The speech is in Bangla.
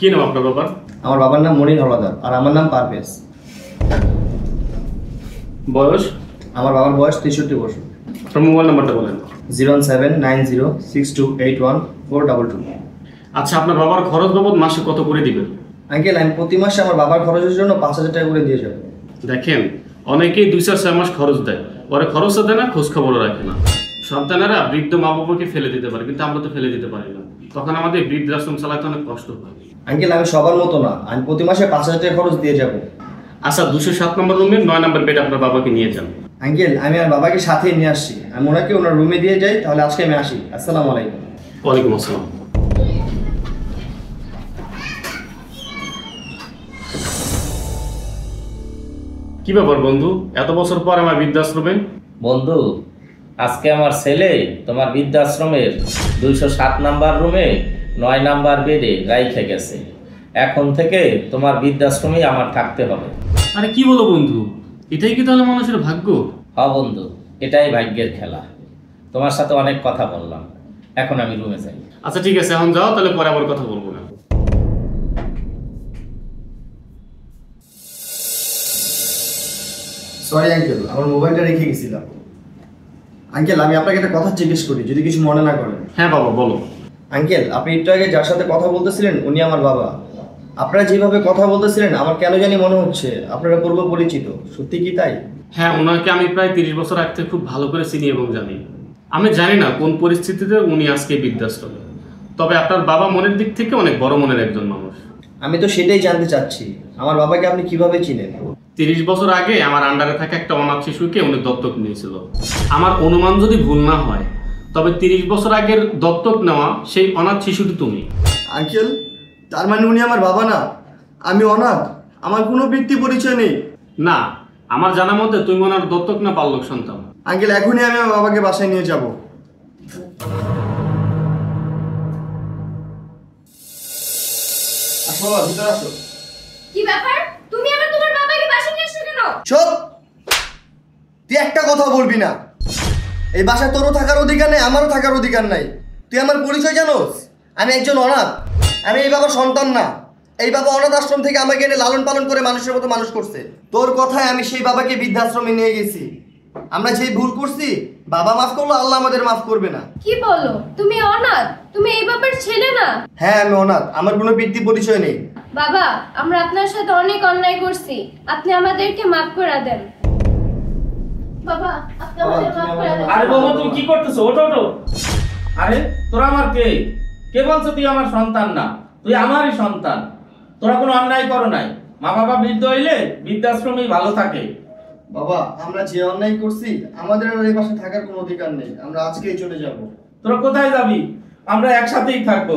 কি নাম আপনার বাবার? আমার বাবার নাম মনির হলাদার আর আমার নাম পারভেজ। বয়স? আমার বাবার বয়স 63 বছর। আপনার মোবাইল নাম্বারটা বলেন। 07906281422। আচ্ছা, আপনার বাবার খরচ বাবদ মাসে কত করে দিবেন? আঙ্কেল, আমি প্রতি মাসে আমার বাবার খরচের জন্য 5000 টাকা করে দিয়ে যাবো। দেখেন, অনেকেই 2-4 মাস খরচ দেয়, পরে খরচও দেয় না, খোঁজ খবরও রাখে না। সন্তানেরা বৃদ্ধ মা বাবাকে ফেলে দিতে পারে, কিন্তু আমরা তো ফেলে দিতে পারি না। তখন আমাদের বৃদ্ধাশ্রম চালাতে অনেক কষ্ট হয়। আঙ্কেল, আমি সবার মতো না, আমি প্রতি মাসে 5000 টাকা খরচ দিয়ে যাবো। আচ্ছা, 207 নম্বর রুমে 9 নম্বর বেড আপনার বাবাকে নিয়ে যান। আঙ্কেল, আমি আমার বাবাকে সাথে নিয়ে আসছি, আমি ওনাকে ওনার রুমে দিয়ে যাই। তাহলে আজকে আমি আসি। আসসালামু আলাইকুম। ওয়ালাইকুম আসসালাম। কি ব্যাপার বন্ধু, এত বছর পর আমার বৃদ্ধাশ্রমে? বন্ধু, আজকে আমার ছেলে তোমার বৃদ্ধাশ্রমের 207 নাম্বার রুমে 9 নাম্বার বেডে রাইখে গেছে। এখন থেকে তোমার বৃদ্ধাশ্রমেই আমার থাকতে হবে। আরে কি বলো বন্ধু, এটাই কি তাহলে মানুষের ভাগ্য? হ্যাঁ বন্ধু, এটাই ভাগ্যের খেলা। তোমার সাথে অনেক কথা বললাম, এখন আমি রুমে যাই। আচ্ছা ঠিক আছে, এখন যাও, তাহলে পরে আবার কথা বলবো না। সরি আঙ্কেল, আমার মোবাইলটা রেখে গেছিলাম। আঙ্কেল, আমি আপনাকে একটা কথা জিজ্ঞেস করি, যদি কিছু মনে না করেন। হ্যাঁ বাবা, বলো। আঙ্কেল, আপনি একটু আগে যার সাথে কথা বলতেছিলেন উনি আমার বাবা। আপনারা যেভাবে কথা বলতেছিলেন আমার কেন জানি মনে হচ্ছে আপনারা পূর্ব পরিচিত। সত্যি কি তাই? হ্যাঁ, ওনাকে আমি প্রায় 30 বছর আগ থেকে খুব ভালো করে চিনি এবং জানি। আমি জানি না কোন পরিস্থিতিতে উনি আজকে বৃদ্ধাশ্রমে, তবে আপনার বাবা মনের দিক থেকে অনেক বড় মনের একজন মানুষ। আমি তো সেটাই জানতে চাচ্ছি, আমার বাবাকে আপনি কিভাবে চিনেন? 30 বছর আগে আমার আন্ডারে থাকা একটা অনাথ শিশুকে উনি দত্তক নিয়েছিল। আমার অনুমান যদি ভুল না হয়, তবে 30 বছর আগের দত্তক নেওয়া সেই অনাথ শিশুটি তুমি। আঙ্কেল, তার মানে উনি আমার বাবা না? আমি অনাথ, আমার কোনো ব্যক্তি পরিচয় নেই? না, আমার জানা মতে তুমি ওনার দত্তক না পালক সন্তান। আঙ্কেল, এখনই আমি আমার বাবাকে বাসায় নিয়ে যাব। আসো বাবা, ভিতরে আসো। কি ব্যাপার? তুমি আবার তোমার বাবাকে বাসায় নিয়ে আসছো কেন? চুপ! তুই একটা কথা বলবি না। এই বাসায় তোরও থাকার অধিকার নেই, আমারও থাকার অধিকার নাই। তুই আমার পরিচয় জানোস? আমি একজন অনাথ, আমি এই বাবার সন্তান না। এই বাবা অনাথ আশ্রম থেকে আমাকে এনে লালন পালন করে মানুষের মতো মানুষ করছে। তোর কথায় আমি সেই বাবাকে বৃদ্ধাশ্রমে নিয়ে গেছি। আমরা যেই ভুল করছি বাবা মাফ করলো, আল্লাহ আমাদের মাফ করবে না। কি বলো? তুমি অনাথ? তুমি এই বাবার ছেলে না? হ্যাঁ, আমি অনাথ, আমার কোনো ব্যক্তি পরিচয় নেই। বাবা, আমরা আপনার সাথে অনেক অন্যায় করছি, আপনি আমাদেরকে মাফ করে দেন। বাবা, আপনি আমাদের মাফ করে দেন। আরে বাবা, তুমি কি করতেছো? ওঠো ওঠো। আরে তোরা আমার কে? কে বলছো তুই আমার সন্তান না? তুই আমারই সন্তান। তোরা কোনো অন্যায় করো নাই। মা বাবা বৃদ্ধ হইলে বৃদ্ধাশ্রমেই ভালো থাকে। বাবা, আমরা যে অন্যায় করছি আমাদের আর এই বাসায় থাকার কোনো অধিকার নেই। আমরা আজকেই চলে যাব। তোরা কোথায় যাবি? আমরা একসাথেই থাকবো।